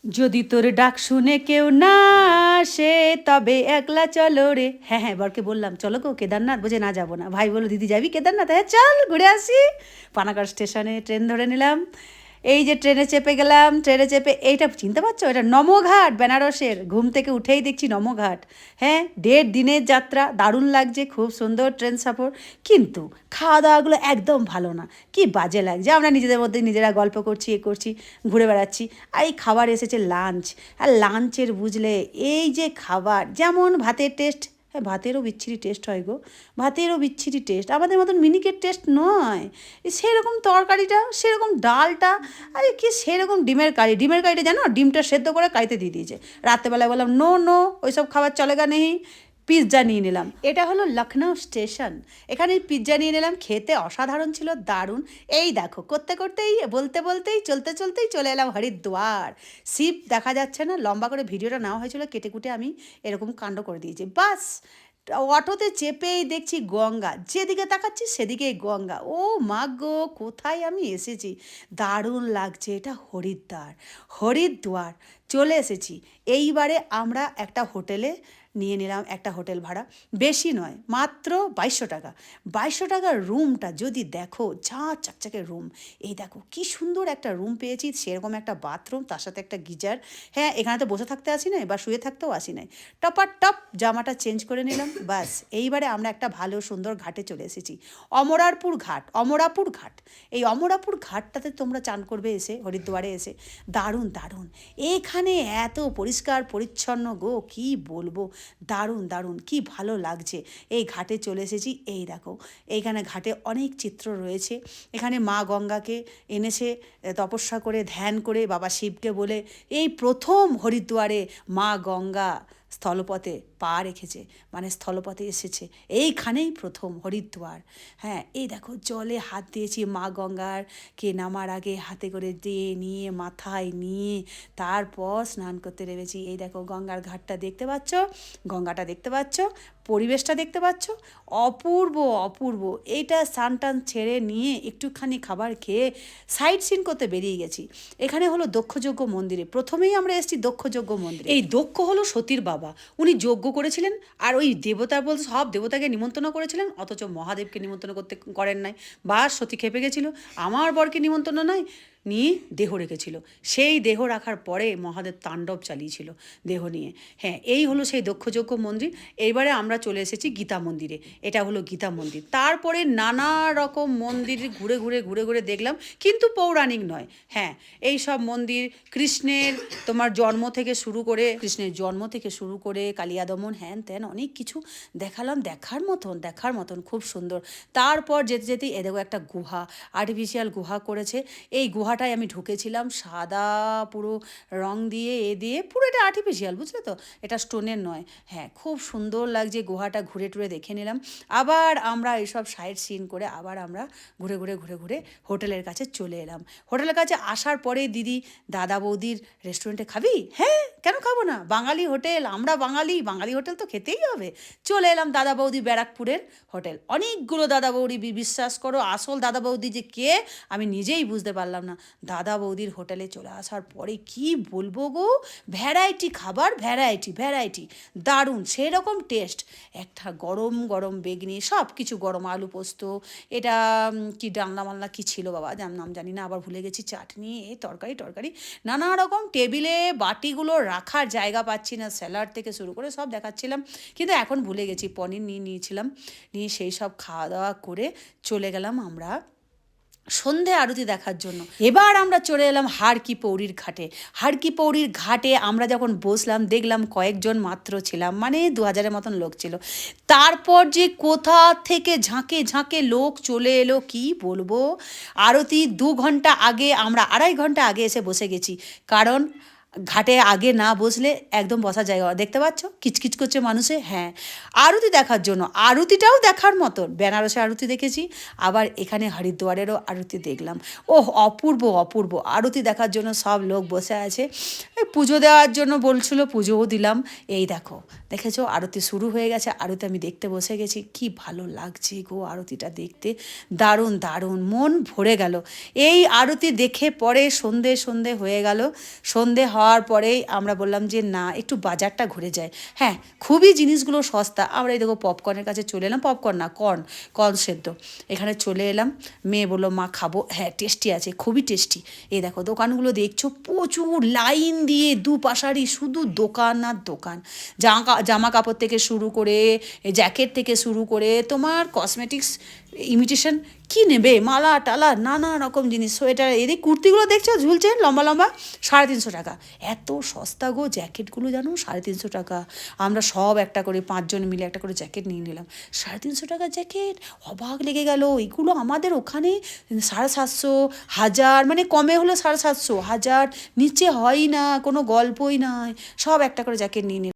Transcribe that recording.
যদি তোর ডাক শুনে কেউ না আসে তবে একলা চলো রে। হ্যাঁ হ্যাঁ, বরকে বললাম চলো গো কেদারনাথ, বোঝে না যাবো না। ভাই বললো দিদি যাবি কেদারনাথ? হ্যাঁ চল ঘুরে আসি। পানাগড় স্টেশনে ট্রেন ধরে নিলাম। এই যে ট্রেনে চেপে গেলাম, ট্রেনে চেপে এইটা চিনতে পারছো, এটা নমঘাট বেনারসের। ঘুম থেকে উঠেই দেখছি নমঘাট। হ্যাঁ, 1.5 দিনের যাত্রা, দারুণ লাগছে, খুব সুন্দর ট্রেন সফর। কিন্তু খাওয়া দাওয়াগুলো একদম ভালো না, কি বাজে লাগছে। আমরা নিজেদের মধ্যে নিজেরা গল্প করছি, এ করছি, ঘুরে বেড়াচ্ছি। আর এই খাবার এসেছে লাঞ্চ। আর লাঞ্চের বুঝলে এই যে খাবার, যেমন ভাতের টেস্ট, হ্যাঁ ভাতেরও বিচ্ছিরি টেস্ট হয় গো, ভাতেরও বিচ্ছিরি টেস্ট, আমাদের মতন মিনিকেট টেস্ট নয়। সেরকম তরকারিটা, সেরকম ডালটা, আরে কি সেরকম ডিমের কারি, ডিমের কারিটা জানো, ডিমটা সেদ্ধ করে কারিতে দিয়ে দিয়েছে। রাত্রেবেলায় বললাম নো নো, ওইসব খাবার চলেগা নেই, পিৎজা নিয়ে নিলাম। এটা হলো লখনৌ স্টেশন, এখানে পিৎজা নিয়ে নিলাম, খেতে অসাধারণ ছিল, দারুণ। এই দেখো করতে করতেই, বলতে বলতেই, চলতে চলতেই চলে এলাম হরিদ্বার। শিব দেখা যাচ্ছে না, লম্বা করে ভিডিওটা নেওয়া হয়েছিল, কেটে কুটে আমি এরকম কাণ্ড করে দিয়েছি, বাস। অটোতে চেপেই দেখছি গঙ্গা, যেদিকে তাকাচ্ছি সেদিকেই গঙ্গা। ও মা গো, কোথায় আমি এসেছি, দারুণ লাগছে। এটা হরিদ্বার, হরিদ্বার চলে এসেছি। এইবারে আমরা একটা হোটেলে নিয়ে নিলাম, একটা হোটেল ভাড়া, বেশি নয়, মাত্র 2200 টাকা। 2200 টাকার রুমটা যদি দেখো, যা চকচকে রুম। এই দেখো কি সুন্দর একটা রুম পেয়েছি, সেরকম একটা বাথরুম, তার সাথে একটা গিজার। হ্যাঁ, এখানে তো বসে থাকতে আসি নাই বা শুয়ে থাকতেও আসি নাই, টপার টপ জামাটা চেঞ্জ করে নিলাম, বাস। এইবারে আমরা একটা ভালো সুন্দর ঘাটে চলে এসেছি, অমরারপুর ঘাট, অমরাপুর ঘাট। এই অমরাপুর ঘাটটাতে তোমরা চান করবে এসে, হরিদ্বারে এসে, দারুণ দারুণ। এখানে এত পরিষ্কার পরিচ্ছন্ন গো, কি বলবো, দারুণ দারুণ, কি ভালো লাগছে। এই ঘাটে চলে এসেছি, এই দেখো এইখানে ঘাটে অনেক চিত্র রয়েছে। এখানে মা গঙ্গাকে এনেছে তপস্যা করে, ধ্যান করে, বাবা শিবকে বলে এই প্রথম হরিদ্বারে মা গঙ্গা স্থলপথে পা রেখেছে, মানে স্থলপথে এসেছে, এইখানেই প্রথম হরিদ্বার। হ্যাঁ, এই দেখো জলে হাত দিয়েছি মা গঙ্গার কে নামার আগে, হাতে করে দিয়ে নিয়ে, মাথায় নিয়ে, তারপর স্নান করতে নেমেছি। এই দেখো গঙ্গার ঘাটটা দেখতে পাচ্ছ, গঙ্গাটা দেখতে পাচ্ছ, পরিবেশটা দেখতে পাচ্ছ, অপূর্ব অপূর্ব। এইটা স্নান টান ছেড়ে নিয়ে একটুখানি খাবার খেয়ে সাইট সিন করতে বেরিয়ে গেছি। এখানে হলো দক্ষযজ্ঞ মন্দিরে, প্রথমেই আমরা এসেছি দক্ষযজ্ঞ মন্দিরে। এই দক্ষ হলো সতীর বাবা, উনি যজ্ঞ করেছিলেন, আর ওই দেবতা বলতে সব দেবতাকে নিমন্ত্রণ করেছিলেন, অথচ মহাদেবকে নিমন্ত্রণ করতে করেন নাই। বা সতী খেপে গেছিল, আমার বরকে নিমন্ত্রণ নাই, নিয়ে দেহ রেখেছিল। সেই দেহ রাখার পরে মহাদেব তাণ্ডব চালিয়েছিল দেহ নিয়ে। হ্যাঁ, এই হলো সেই দক্ষযজ্ঞ মন্দির। এইবারে আমরা চলে এসেছি গীতা মন্দিরে, এটা হলো গীতা মন্দির। তারপরে নানা রকম মন্দির ঘুরে ঘুরে ঘুরে ঘুরে দেখলাম, কিন্তু পৌরাণিক নয়। হ্যাঁ, এই সব মন্দির কৃষ্ণের, তোমার জন্ম থেকে শুরু করে, কৃষ্ণের জন্ম থেকে শুরু করে কালিয়া দমন, হ্যান ত্যান অনেক কিছু দেখালাম, দেখার মতন, দেখার মতন, খুব সুন্দর। তারপর যেতে যেতে এ দেখো একটা গুহা, আর্টিফিশিয়াল গুহা করেছে। এই গুহাটায় আমি ঢুকেছিলাম, সাদা পুরো রং দিয়ে, এ দিয়ে পুরো, এটা আর্টিফিশিয়াল, বুঝলে তো, এটা স্টোনের নয়। হ্যাঁ, খুব সুন্দর লাগছে গুহাটা, ঘুরে টুরে দেখে নিলাম। আবার আমরা এইসব সাইড সিন করে আবার আমরা ঘুরে ঘুরে ঘুরে ঘুরে হোটেলের কাছে চলে এলাম। হোটেলের কাছে আসার পরে দিদি, দাদা বৌদির রেস্টুরেন্টে খাবি? হ্যাঁ, কেন খাবো না, বাঙালি হোটেল, আমরা বাঙালি, বাঙালি হোটেল তো খেতেই হবে। চলে এলাম দাদা বৌদি ব্যারাকপুরের হোটেল। অনেকগুলো দাদা বৌদি, বিশ্বাস করো আসল দাদা বৌদি যে কে আমি নিজেই বুঝতে পারলাম না। দাদা বৌদির হোটেলে চলে আসার পরে কি বলবো গো, ভ্যারাইটি খাবার, ভ্যারাইটি ভ্যারাইটি, দারুণ, সেরকম টেস্ট। একটা গরম গরম বেগনি, সব কিছু গরম, আলু পোস্ত, এটা কি ডালনা মালনা কী ছিল বাবা, নাম জানি না, আবার ভুলে গেছি, চাটনি, এই তরকারি টরকারি, নানা রকম। টেবিলে বাটিগুলো রাখার জায়গা পাচ্ছি না, স্যালাড থেকে শুরু করে সব দেখাচ্ছিলাম, কিন্তু এখন ভুলে গেছি। পনির নিয়েছিলাম, নিয়ে সেই সব খাওয়া দাওয়া করে চলে গেলাম আমরা সন্ধে আরতি দেখার জন্য। এবার আমরা চলে এলাম হাড়কি পৌরির ঘাটে। হাড়কি পৌরির ঘাটে আমরা যখন বসলাম, দেখলাম কয়েকজন মাত্র ছিলাম, মানে 2000-এর মতন লোক ছিল। তারপর যে কোথা থেকে ঝাঁকে ঝাঁকে লোক চলে এলো, কি বলবো। আরতি 2 ঘন্টা আগে, আমরা 2.5 ঘন্টা আগে এসে বসে গেছি, কারণ ঘাটে আগে না বসলে একদম বসার জায়গা, দেখতে পাচ্ছ কিচকিচ করছে মানুষে। হ্যাঁ, আরতি দেখার জন্য, আরতিটাও দেখার মতন, বেনারসে আরতি দেখেছি, আবার এখানে হরিদ্বারেরও আরতি দেখলাম। ওহ, অপূর্ব অপূর্ব, আরতি দেখার জন্য সব লোক বসে আছে। এই পুজো দেওয়ার জন্য বলছিল, পুজোও দিলাম। এই দেখো, দেখেছো আরতি শুরু হয়ে গেছে, আরতি আমি দেখতে বসে গেছি। কি ভালো লাগছে গো আরতিটা দেখতে, দারুণ দারুণ, মন ভরে গেল। এই আরতি দেখে পরে সন্ধে সন্ধে হয়ে গেল। সন্ধে হওয়ার পরেই আমরা বললাম যে না, একটু বাজারটা ঘুরে যায়। হ্যাঁ, খুবই জিনিসগুলো সস্তা। আমরা এই দেখো পপকর্নের কাছে চলে এলাম, পপকর্ন না, কর্ন সেদ্ধ। এখানে চলে এলাম, মেয়ে বললো মা খাবো। হ্যাঁ, টেস্টি আছে, খুবই টেস্টি। এই দেখো দোকানগুলো দেখছো, প্রচুর লাইন দিয়ে দুপাশারই শুধু দোকান আর দোকান। জামা কাপড় থেকে শুরু করে, জ্যাকেট থেকে শুরু করে, তোমার কসমেটিক্স, ইমিটেশন, কী নেবে, মালা টালা, নানা রকম জিনিস, সোয়েটার। এদিক কুর্তিগুলো দেখছো ঝুলছে লম্বা লম্বা, 350 টাকা। এত সস্তা গো জ্যাকেটগুলো, জানো 350 টাকা। আমরা সব একটা করে 5 জন মিলে একটা করে জ্যাকেট নিয়ে নিলাম। 350 টাকার জ্যাকেট, অবাক লেগে গেল। এগুলো আমাদের ওখানে 750, 1000, মানে কমে হলো 750, 1000, নিচে হয়ই না, কোনো গল্পই নয়। সব একটা করে জ্যাকেট নিয়ে নিলাম।